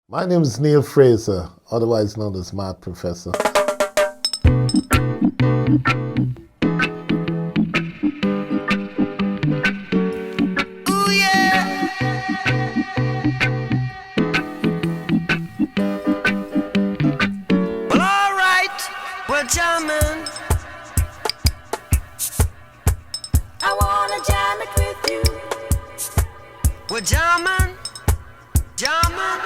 My name is Neil Fraser, otherwise known as Mad Professor. Ooh, yeah. Well, all right, we're jamming. I wanna jam it with you. We're jamming, jamming,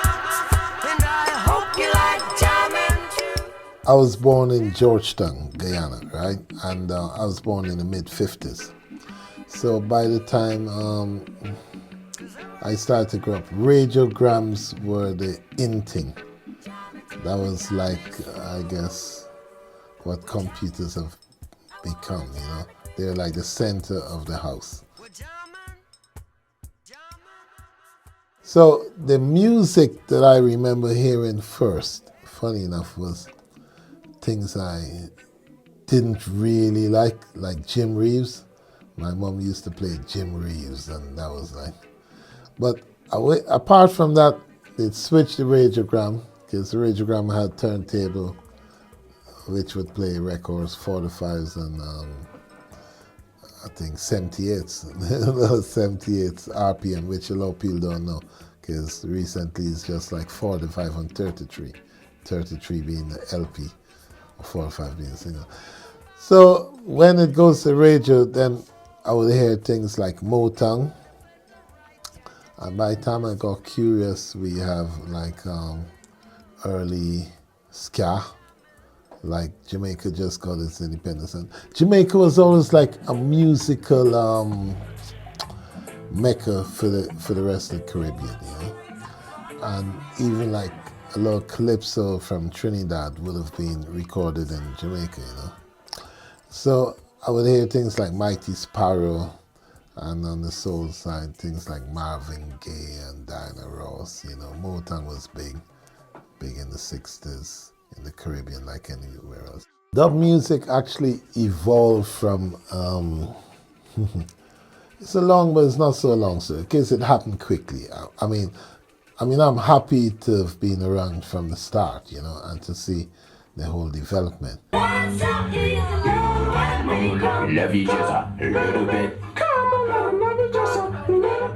and I hope you like jamming too. I was born in Georgetown, Guyana, right? And I was born in the mid-50s. So by the time I started to grow up, radiograms were the in thing. That was like, I guess, what computers have become, you know? They're like the center of the house. We're jamming, jamming. So the music that I remember hearing first, funny enough, was things I didn't really like Jim Reeves. My mom used to play Jim Reeves, and that was like. But apart from that, they'd switch the radiogram, because the radiogram had turntable, which would play records, 45s and I think 78s, 78s RPM, which a lot of people don't know, because recently it's just like 45 and 33, 33 being the LP, or 45 being the single. So when it goes to radio, then I would hear things like Motown. And by the time I got curious, we have like early ska, like Jamaica just got its independence. And Jamaica was always like a musical mecca for the rest of the Caribbean, you know. And even like a lot of calypso from Trinidad would have been recorded in Jamaica, you know. So I would hear things like Mighty Sparrow, and on the soul side, things like Marvin Gaye and Diana Ross. You know, Motown was big in the 60s in the Caribbean like anywhere else. Dub music actually evolved from, it's a long, but it's not so long, so because it happened quickly. I mean, I'm happy to have been around from the start, you know, and to see the whole development. Love you just a little bit. Come on, love you just a little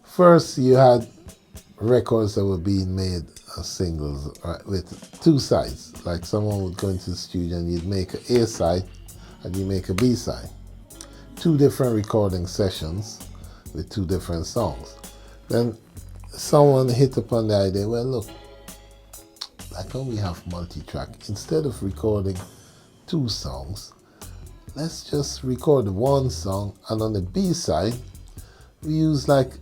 First, you had records that were being made as singles, right, with two sides. Like someone would go into the studio and you'd make an A side and you make a B side. Two different recording sessions with two different songs. Then someone hit upon the idea, well, look, like when we have multi-track, instead of recording two songs, let's just record one song, and on the B side, we use like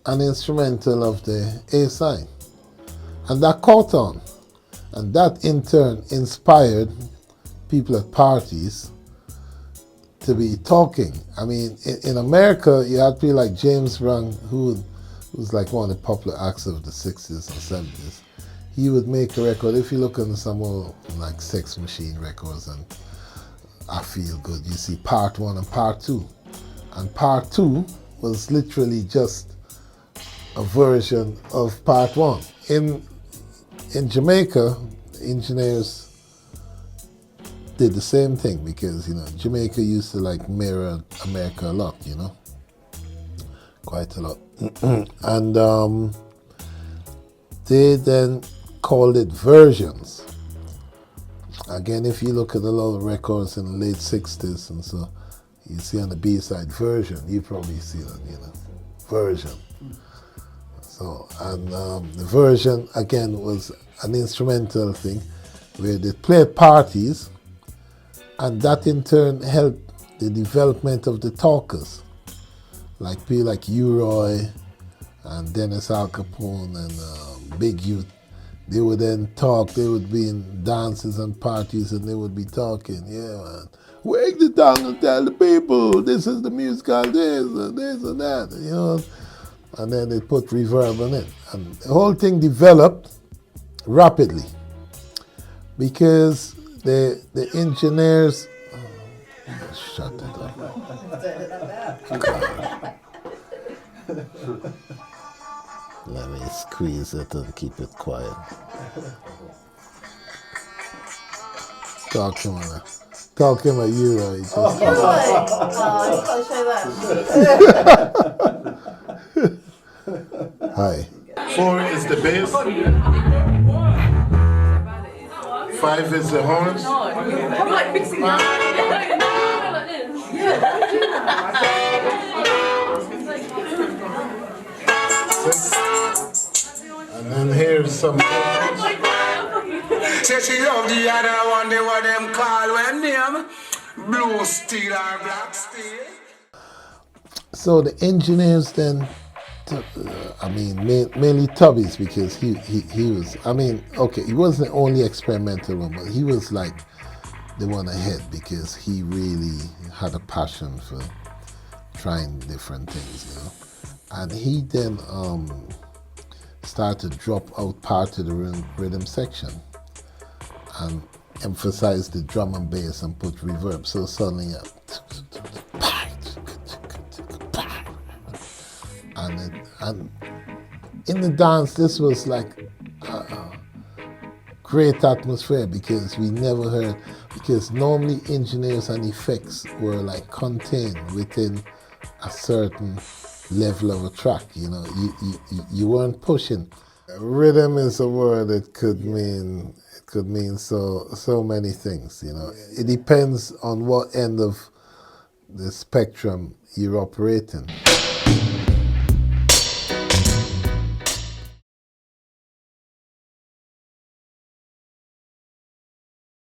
an instrumental of the A side. And that caught on. And that in turn inspired people at parties to be talking. I mean, in America, you had people like James Brown, who was like one of the popular acts of the 60s and 70s. He would make a record. If you look on some old like Sex Machine records and I Feel Good, you see part 1 and part 2. And part 2 was literally just a version of part 1. In Jamaica, engineers did the same thing because, you know, Jamaica used to like mirror America a lot, you know, quite a lot. And they then called it versions. Again, if you look at a lot of records in the late 60s and so, you see on the B-side version, you probably see that, you know, version. So, and the version, again, was an instrumental thing where they played parties, and that in turn helped the development of the talkers, like people like Uroy and Dennis Al Capone and Big Youth. They would then talk, they would be in dances and parties and they would be talking, yeah man, wake the tongue and tell the people this is the musical this and that, you know. And then they put reverb on it. And the whole thing developed rapidly because the engineers, shut it up. Let me squeeze it and keep it quiet. Talk to him, man. Talk to him at you, right? Just Oh, you gotta show that. Hi. 4 is the bass. 5 is the horns. I'm like mixing it. And then here's some. Say she love the other one, they what them call when them blue steel or black steel. So the engineers then, mainly Tubby's, because he was, okay, he wasn't the only experimental one, but he was like the one ahead because he really had a passion for trying different things, you know. And he then started to drop out part of the rhythm section and emphasize the drum and bass and put reverb. So suddenly, and in the dance, this was like a great atmosphere because we never heard, because normally engineers and effects were like contained within a certain level of a track, you know, you weren't pushing. Rhythm is a word that could mean so many things, you know. It depends on what end of the spectrum you're operating.